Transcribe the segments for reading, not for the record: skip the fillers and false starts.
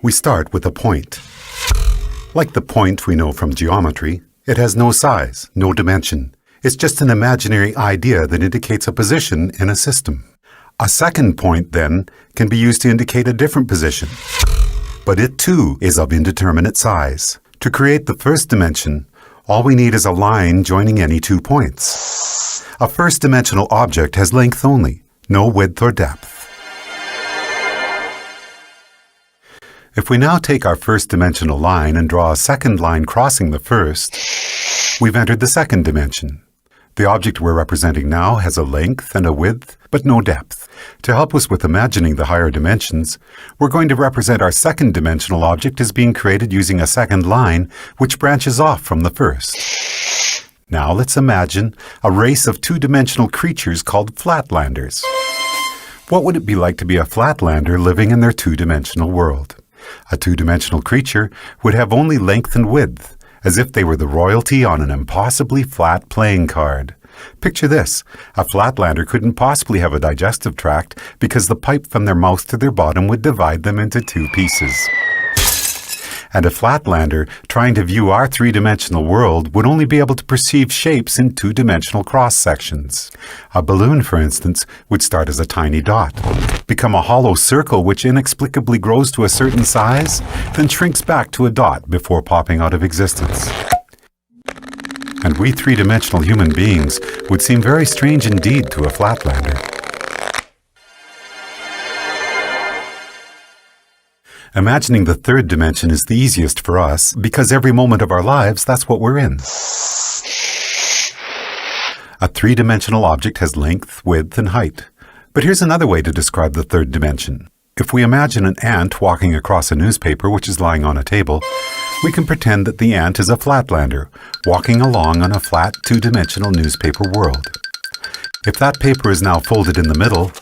We start with a point. Like the point we know from geometry, it has no size, no dimension. It's just an imaginary idea that indicates a position in a system. A second point, then, can be used to indicate a different position. But it, too, is of indeterminate size. To create the first dimension, all we need is a line joining any 2 points. A first-dimensional object has length only, no width or depth. If we now take our first-dimensional line and draw a second line crossing the first, we've entered the second dimension. The object we're representing now has a length and a width, but no depth. To help us with imagining the higher dimensions, we're going to represent our second-dimensional object as being created using a second line which branches off from the first. Now let's imagine a race of two-dimensional creatures called flatlanders. What would it be like to be a flatlander living in their two-dimensional world? A two-dimensional creature would have only length and width, as if they were the royalty on an impossibly flat playing card. Picture this. A flatlander couldn't possibly have a digestive tract because the pipe from their mouth to their bottom would divide them into 2 pieces. And a flatlander trying to view our three-dimensional world would only be able to perceive shapes in two-dimensional cross-sections. A balloon, for instance, would start as a tiny dot, become a hollow circle which inexplicably grows to a certain size, then shrinks back to a dot before popping out of existence. And we three-dimensional human beings would seem very strange indeed to a flatlander. Imagining the third dimension is the easiest for us because every moment of our lives, that's what we're in. A three-dimensional object has length, width, and height. But here's another way to describe the third dimension. If we imagine an ant walking across a newspaper which is lying on a table, we can pretend that the ant is a flatlander walking along on a flat two-dimensional newspaper world. If that paper is now folded in the middle,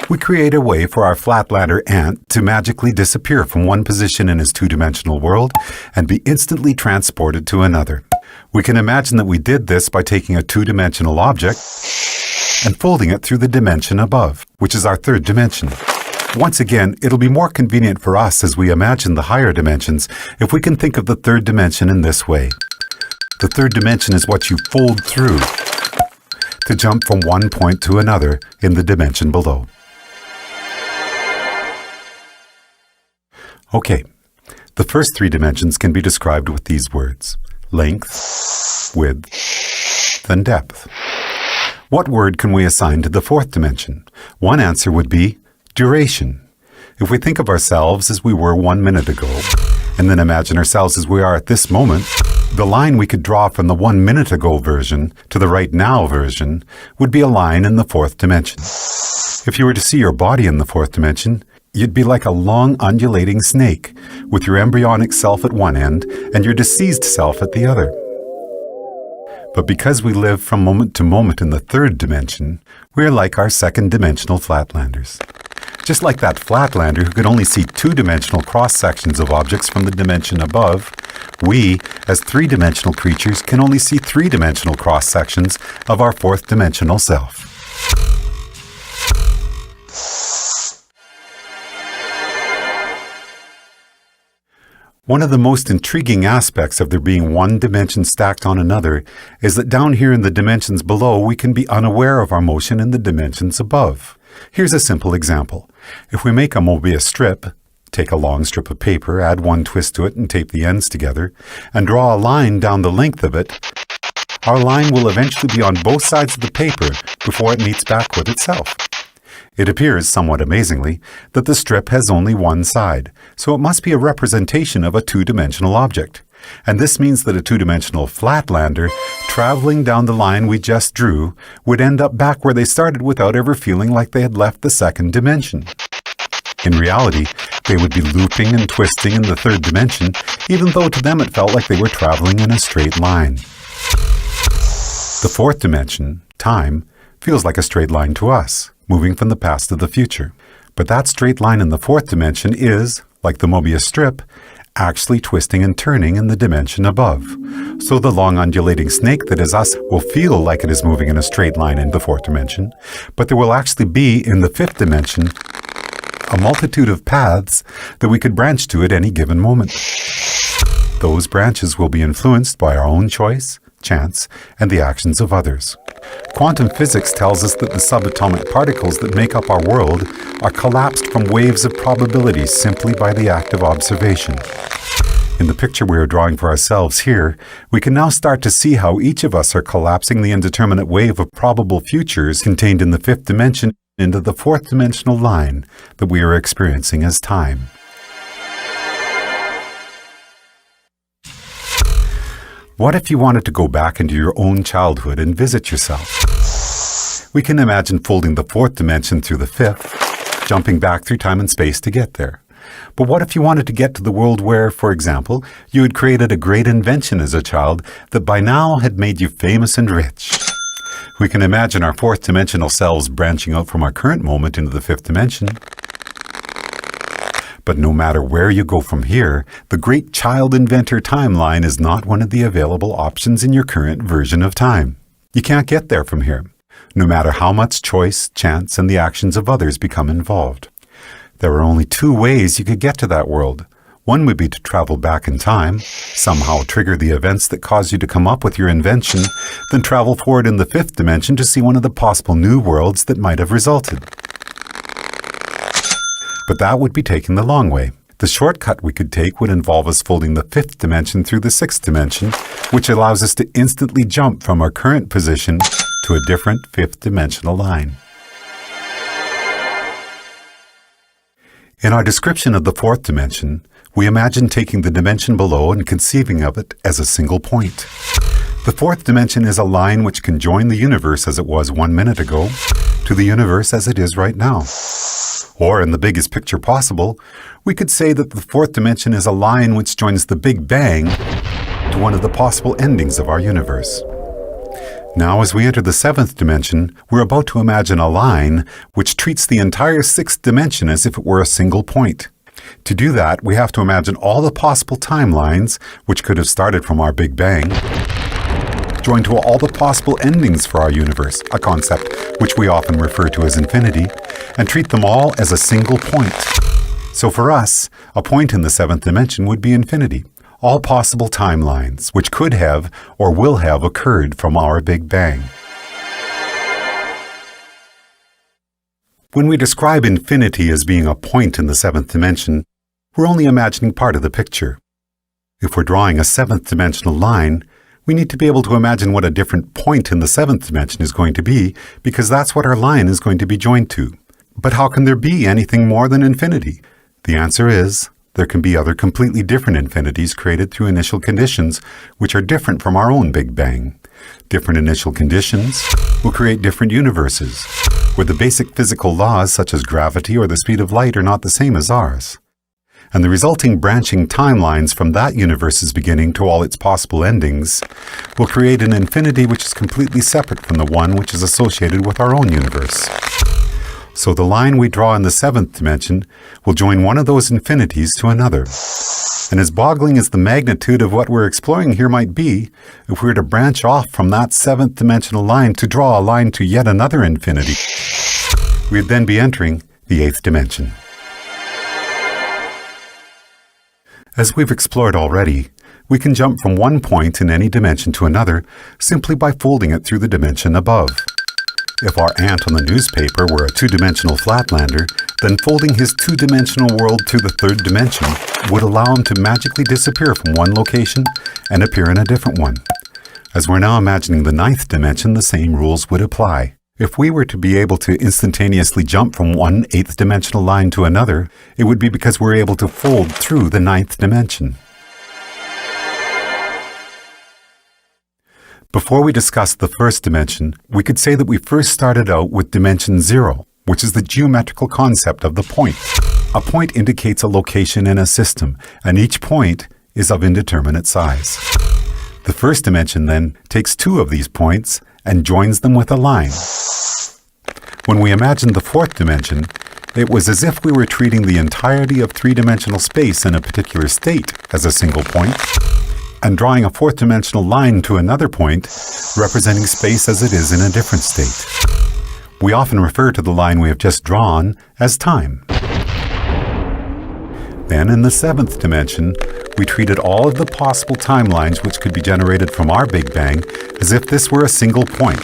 we create a way for our flatlander ant to magically disappear from one position in his two-dimensional world and be instantly transported to another. We can imagine that we did this by taking a two-dimensional object and folding it through the dimension above, which is our third dimension. Once again, it'll be more convenient for us as we imagine the higher dimensions if we can think of the third dimension in this way. The third dimension is what you fold through to jump from one point to another in the dimension below. Okay, the first 3 dimensions can be described with these words: length, width, and depth. What word can we assign to the fourth dimension? One answer would be duration. If we think of ourselves as we were 1 minute ago, and then imagine ourselves as we are at this moment, the line we could draw from the 1 minute ago version to the right now version would be a line in the fourth dimension. If you were to see your body in the fourth dimension, you'd be like a long undulating snake, with your embryonic self at one end and your deceased self at the other. But because we live from moment to moment in the third dimension, we're like our second-dimensional flatlanders. Just like that flatlander who could only see two-dimensional cross-sections of objects from the dimension above, we, as three-dimensional creatures, can only see three-dimensional cross-sections of our fourth-dimensional self. One of the most intriguing aspects of there being one dimension stacked on another is that down here in the dimensions below, we can be unaware of our motion in the dimensions above. Here's a simple example. If we make a Mobius strip, take a long strip of paper, add one twist to it and tape the ends together, and draw a line down the length of it, our line will eventually be on both sides of the paper before it meets back with itself. It appears, somewhat amazingly, that the strip has only one side, so it must be a representation of a two-dimensional object. And this means that a two-dimensional flatlander, traveling down the line we just drew, would end up back where they started without ever feeling like they had left the second dimension. In reality, they would be looping and twisting in the third dimension, even though to them it felt like they were traveling in a straight line. The fourth dimension, time, feels like a straight line to us, moving from the past to the future. But that straight line in the fourth dimension is, like the Mobius strip, actually twisting and turning in the dimension above. So the long undulating snake that is us will feel like it is moving in a straight line in the fourth dimension, but there will actually be, in the fifth dimension, a multitude of paths that we could branch to at any given moment. Those branches will be influenced by our own choice, chance, and the actions of others. Quantum physics tells us that the subatomic particles that make up our world are collapsed from waves of probability simply by the act of observation. In the picture we are drawing for ourselves here, we can now start to see how each of us are collapsing the indeterminate wave of probable futures contained in the fifth dimension into the fourth dimensional line that we are experiencing as time. What if you wanted to go back into your own childhood and visit yourself? We can imagine folding the fourth dimension through the fifth, jumping back through time and space to get there. But what if you wanted to get to the world where, for example, you had created a great invention as a child that by now had made you famous and rich? We can imagine our fourth dimensional selves branching out from our current moment into the fifth dimension. But no matter where you go from here, the great child inventor timeline is not one of the available options in your current version of time. You can't get there from here, no matter how much choice, chance, and the actions of others become involved. There are only two ways you could get to that world. One would be to travel back in time, somehow trigger the events that caused you to come up with your invention, then travel forward in the fifth dimension to see one of the possible new worlds that might have resulted. But that would be taking the long way. The shortcut we could take would involve us folding the fifth dimension through the sixth dimension, which allows us to instantly jump from our current position to a different fifth dimensional line. In our description of the fourth dimension, we imagine taking the dimension below and conceiving of it as a single point. The fourth dimension is a line which can join the universe as it was 1 minute ago to the universe as it is right now. Or, in the biggest picture possible, we could say that the fourth dimension is a line which joins the Big Bang to one of the possible endings of our universe. Now, as we enter the seventh dimension, we're about to imagine a line which treats the entire sixth dimension as if it were a single point. To do that, we have to imagine all the possible timelines, which could have started from our Big Bang, joined to all the possible endings for our universe, a concept which we often refer to as infinity, and treat them all as a single point. So for us, a point in the seventh dimension would be infinity, all possible timelines which could have or will have occurred from our Big Bang. When we describe infinity as being a point in the seventh dimension, we're only imagining part of the picture. If we're drawing a seventh dimensional line, we need to be able to imagine what a different point in the seventh dimension is going to be, because that's what our line is going to be joined to. But how can there be anything more than infinity? The answer is, there can be other completely different infinities created through initial conditions which are different from our own Big Bang. Different initial conditions will create different universes, where the basic physical laws such as gravity or the speed of light are not the same as ours. And the resulting branching timelines from that universe's beginning to all its possible endings will create an infinity which is completely separate from the one which is associated with our own universe. So the line we draw in the seventh dimension will join one of those infinities to another. And as boggling as the magnitude of what we're exploring here might be, if we were to branch off from that seventh dimensional line to draw a line to yet another infinity, we'd then be entering the eighth dimension. As we've explored already, we can jump from one point in any dimension to another simply by folding it through the dimension above. If our ant on the newspaper were a two-dimensional flatlander, then folding his two-dimensional world to the third dimension would allow him to magically disappear from one location and appear in a different one. As we're now imagining the ninth dimension, the same rules would apply. If we were to be able to instantaneously jump from one eighth dimensional line to another, it would be because we're able to fold through the ninth dimension. Before we discuss the first dimension, we could say that we first started out with dimension 0, which is the geometrical concept of the point. A point indicates a location in a system, and each point is of indeterminate size. The first dimension then takes two of these points and joins them with a line. When we imagined the fourth dimension, it was as if we were treating the entirety of three-dimensional space in a particular state as a single point, and drawing a fourth-dimensional line to another point, representing space as it is in a different state. We often refer to the line we have just drawn as time. Then, in the 7th dimension, we treated all of the possible timelines which could be generated from our Big Bang as if this were a single point,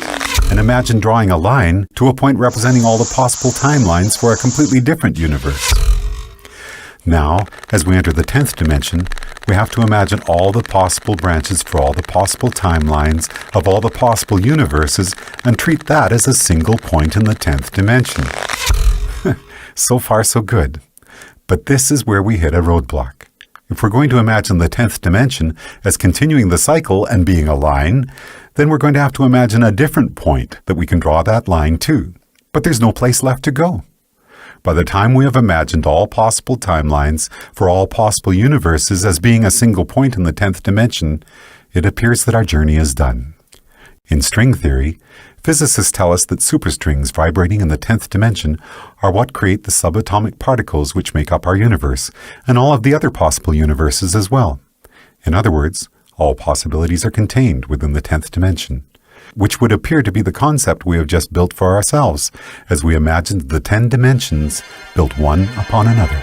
and imagine drawing a line to a point representing all the possible timelines for a completely different universe. Now, as we enter the 10th dimension, we have to imagine all the possible branches for all the possible timelines of all the possible universes and treat that as a single point in the 10th dimension. So far, so good. But this is where we hit a roadblock. If we're going to imagine the 10th dimension as continuing the cycle and being a line, then we're going to have to imagine a different point that we can draw that line to. But there's no place left to go. By the time we have imagined all possible timelines for all possible universes as being a single point in the 10th dimension, it appears that our journey is done. In string theory, physicists tell us that superstrings vibrating in the 10th dimension are what create the subatomic particles which make up our universe, and all of the other possible universes as well. In other words, all possibilities are contained within the 10th dimension, which would appear to be the concept we have just built for ourselves, as we imagined the 10 dimensions built one upon another.